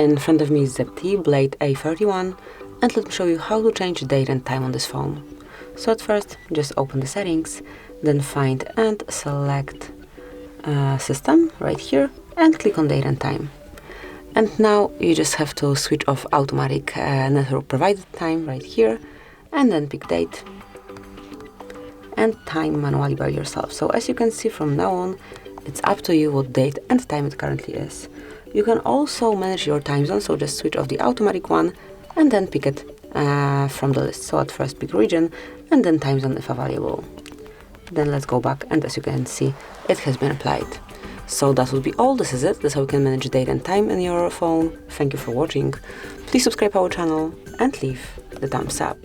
In front of me is ZTE Blade A31, and let me show you how to change date and time on this phone. So at first, just open the settings, then find and select system right here and click on date and time. And now you just have to switch off automatic network provided time right here, and then pick date and time manually by yourself. So as you can see from now on, it's up to you what date and time it currently is. You can also manage your time zone, so just switch off the automatic one and then pick it from the list. So at first pick region and then time zone if available. Then let's go back, and as you can see, it has been applied. So that would be all. This is it. That's how you can manage date and time in your phone. Thank you for watching. Please subscribe our channel and leave the thumbs up.